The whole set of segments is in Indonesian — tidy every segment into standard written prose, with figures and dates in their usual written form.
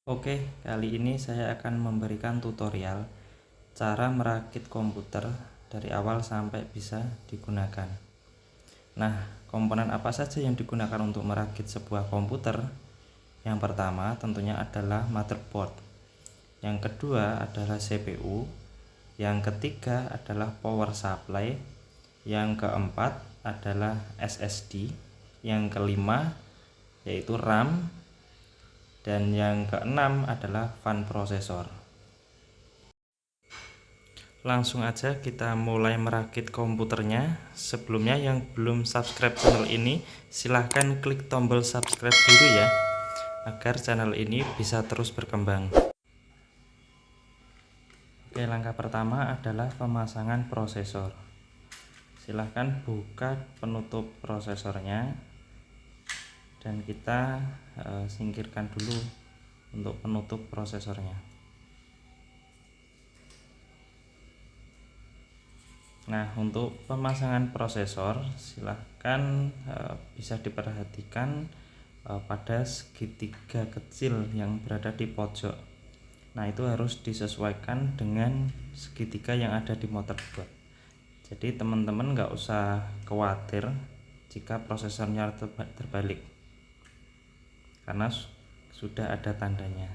Oke, kali ini saya akan memberikan tutorial cara merakit komputer dari awal sampai bisa digunakan. Nah, komponen apa saja yang digunakan untuk merakit sebuah komputer? Yang pertama tentunya adalah motherboard. Yang kedua adalah CPU. Yang ketiga adalah power supply. Yang keempat adalah SSD. Yang kelima yaitu RAM. Dan yang keenam adalah fan processor. Langsung aja kita mulai merakit komputernya. Sebelumnya yang belum subscribe channel ini, silahkan klik tombol subscribe dulu ya, agar channel ini bisa terus berkembang. Oke, langkah pertama adalah pemasangan prosesor. Silahkan buka penutup prosesornya dan kita singkirkan dulu untuk penutup prosesornya. Nah, untuk pemasangan prosesor silahkan bisa diperhatikan pada segitiga kecil yang berada di pojok. Nah, itu harus disesuaikan dengan segitiga yang ada di motherboard. Jadi teman-teman nggak usah khawatir jika prosesornya terbalik, karena sudah ada tandanya.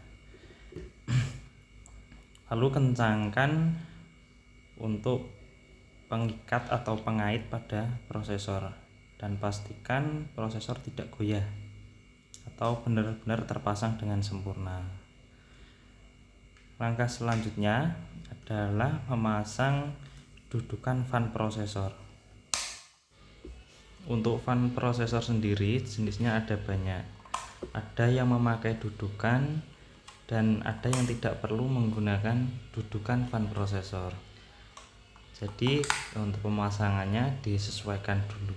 Lalu kencangkan untuk pengikat atau pengait pada prosesor dan pastikan prosesor tidak goyah atau benar-benar terpasang dengan sempurna. Langkah selanjutnya adalah memasang dudukan fan prosesor. Untuk fan prosesor sendiri jenisnya ada banyak. Ada yang memakai dudukan dan ada yang tidak perlu menggunakan dudukan fan prosesor. Jadi untuk pemasangannya disesuaikan dulu,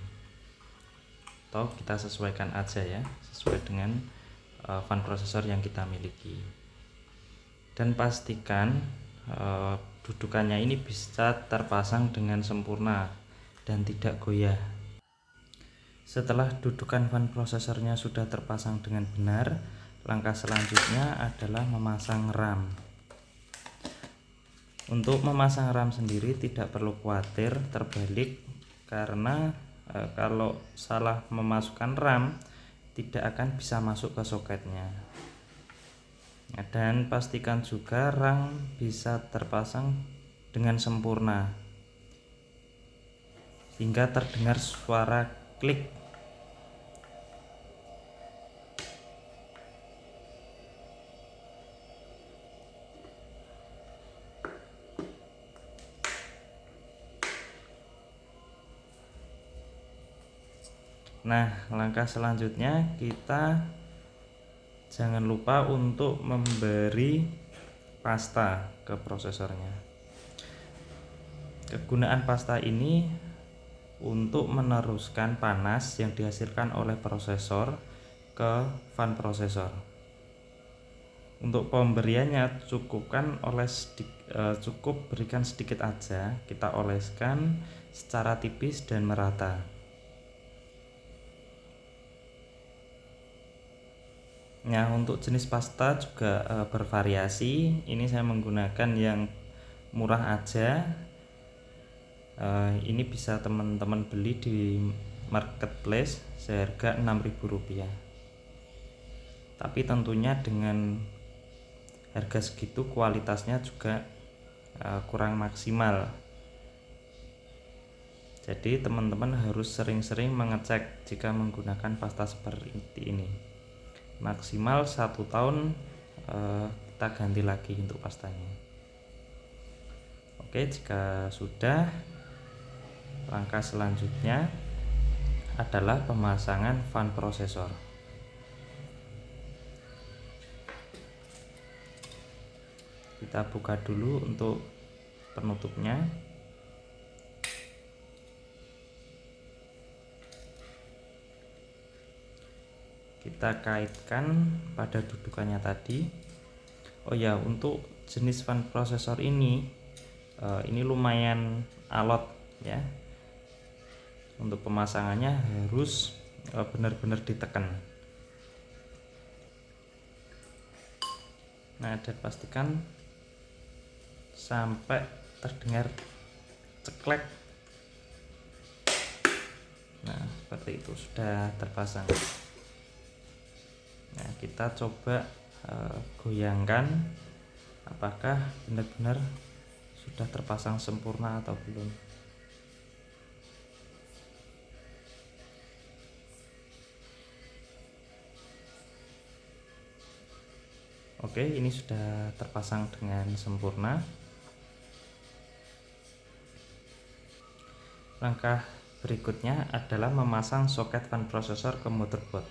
atau kita sesuaikan aja ya, sesuai dengan fan prosesor yang kita miliki. Dan pastikan dudukannya ini bisa terpasang dengan sempurna dan tidak goyah. Setelah dudukan fan prosesornya sudah terpasang dengan benar, langkah selanjutnya adalah memasang RAM. Untuk memasang RAM sendiri tidak perlu khawatir terbalik, karena kalau salah memasukkan RAM tidak akan bisa masuk ke soketnya. Dan pastikan juga RAM bisa terpasang dengan sempurna hingga terdengar suara klik. Nah, langkah selanjutnya kita jangan lupa untuk memberi pasta ke prosesornya. Kegunaan pasta ini untuk meneruskan panas yang dihasilkan oleh prosesor ke fan prosesor. Untuk pemberiannya cukup berikan sedikit aja, kita oleskan secara tipis dan merata. Nah, untuk jenis pasta juga bervariasi. Ini saya menggunakan yang murah aja. Ini bisa teman-teman beli di marketplace seharga Rp6.000. Tapi tentunya dengan harga segitu kualitasnya juga kurang maksimal. Jadi teman-teman harus sering-sering mengecek jika menggunakan pasta seperti ini. Maksimal 1 tahun kita ganti lagi untuk pastanya. Oke, jika sudah, langkah selanjutnya adalah pemasangan fan prosesor. Kita buka dulu untuk penutupnya. Kita kaitkan pada dudukannya tadi. Oh ya, untuk jenis fan prosesor ini lumayan alot ya. Untuk pemasangannya harus benar-benar ditekan. Nah, dan pastikan sampai terdengar ceklek. Nah, seperti itu sudah terpasang. Nah, kita coba goyangkan apakah benar-benar sudah terpasang sempurna atau belum. Oke, ini sudah terpasang dengan sempurna. Langkah berikutnya adalah memasang soket fan processor ke motherboard.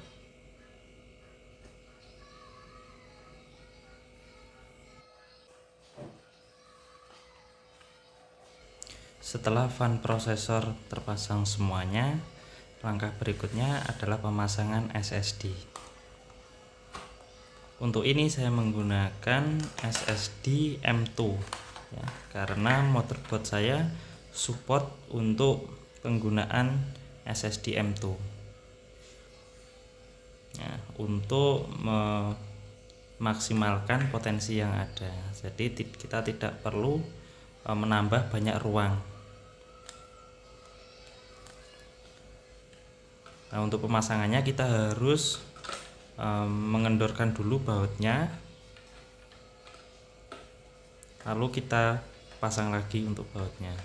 Setelah fan processor terpasang semuanya, langkah berikutnya adalah pemasangan SSD. Untuk ini saya menggunakan SSD M2 ya, karena motherboard saya support untuk penggunaan SSD M2 ya, untuk memaksimalkan potensi yang ada. Jadi kita tidak perlu menambah banyak ruang. Nah, untuk pemasangannya kita harus mengendorkan dulu bautnya, lalu kita pasang lagi untuk bautnya.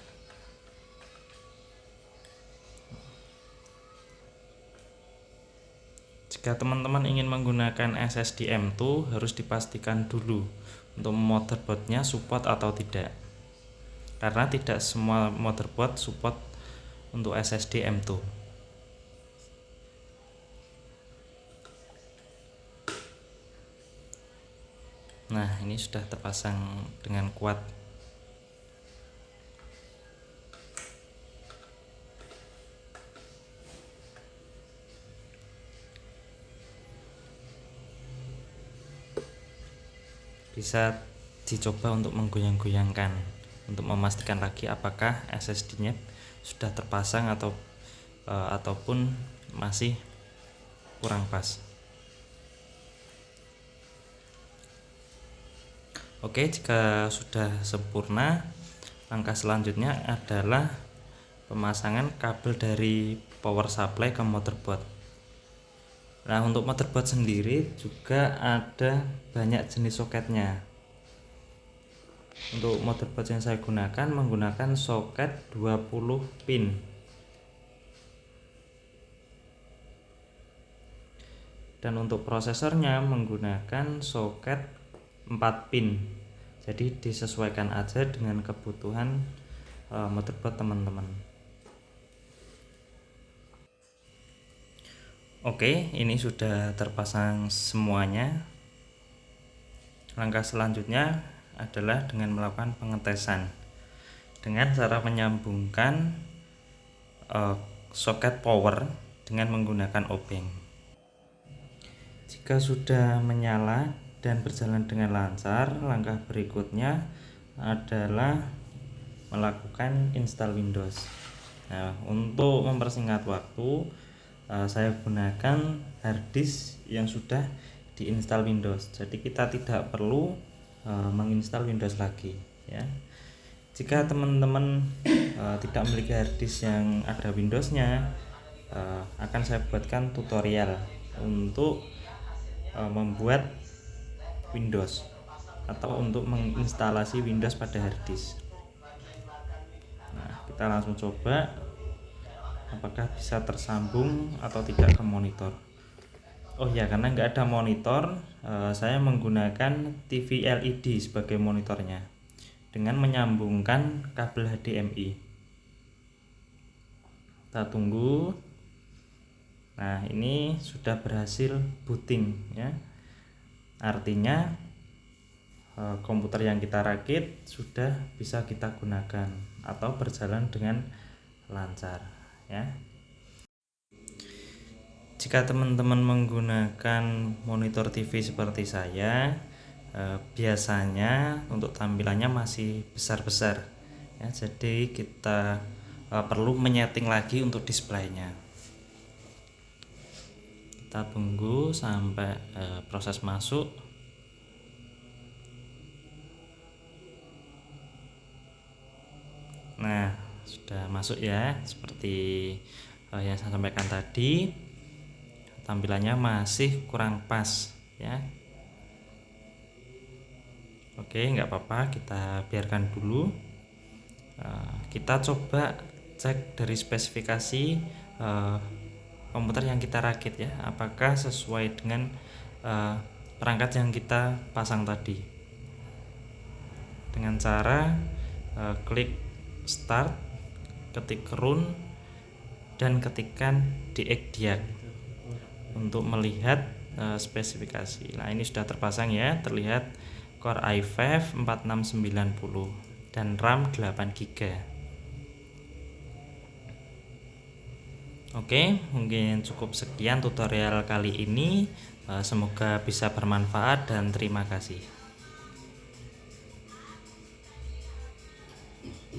Jika teman-teman ingin menggunakan SSD M2, harus dipastikan dulu untuk motherboardnya support atau tidak, karena tidak semua motherboard support untuk SSD M2. Nah, ini sudah terpasang dengan kuat. Bisa dicoba untuk menggoyang-goyangkan untuk memastikan lagi apakah SSD-nya sudah terpasang ataupun masih kurang pas. Oke, jika sudah sempurna, langkah selanjutnya adalah pemasangan kabel dari power supply ke motherboard. Nah, untuk motherboard sendiri juga ada banyak jenis soketnya. Untuk motherboard yang saya gunakan menggunakan soket 20 pin. Dan untuk prosesornya menggunakan soket 4 pin. Jadi disesuaikan aja dengan kebutuhan motherboard teman-teman. Oke, ini sudah terpasang semuanya. Langkah selanjutnya adalah dengan melakukan pengetesan dengan cara menyambungkan soket power dengan menggunakan obeng. Jika sudah menyala dan berjalan dengan lancar, langkah berikutnya adalah melakukan install Windows. Nah, untuk mempersingkat waktu, saya gunakan harddisk yang sudah diinstal Windows. Jadi kita tidak perlu menginstal Windows lagi ya. Jika teman-teman tidak memiliki harddisk yang ada Windowsnya, akan saya buatkan tutorial untuk membuat Windows atau untuk menginstalasi Windows pada harddisk. Nah, kita langsung coba apakah bisa tersambung atau tidak ke monitor. Oh ya, karena nggak ada monitor, saya menggunakan TV LED sebagai monitornya dengan menyambungkan kabel HDMI. Kita tunggu. Nah, ini sudah berhasil booting ya. Artinya komputer yang kita rakit sudah bisa kita gunakan atau berjalan dengan lancar ya. Jika teman-teman menggunakan monitor TV seperti saya, biasanya untuk tampilannya masih besar-besar ya, jadi kita perlu menyeting lagi untuk displaynya. Kita tunggu sampai proses masuk. sudah masuk ya, seperti yang saya sampaikan tadi. Tampilannya masih kurang pas ya. Oke, nggak apa-apa, kita biarkan dulu. Kita coba cek dari spesifikasi komputer yang kita rakit ya, apakah sesuai dengan perangkat yang kita pasang tadi. Dengan cara klik start, ketik run, dan ketikkan diagdiag untuk melihat spesifikasi. Nah, ini sudah terpasang ya, terlihat Core i5 4690 dan RAM 8GB. Oke, mungkin cukup sekian tutorial kali ini. Semoga bisa bermanfaat dan terima kasih.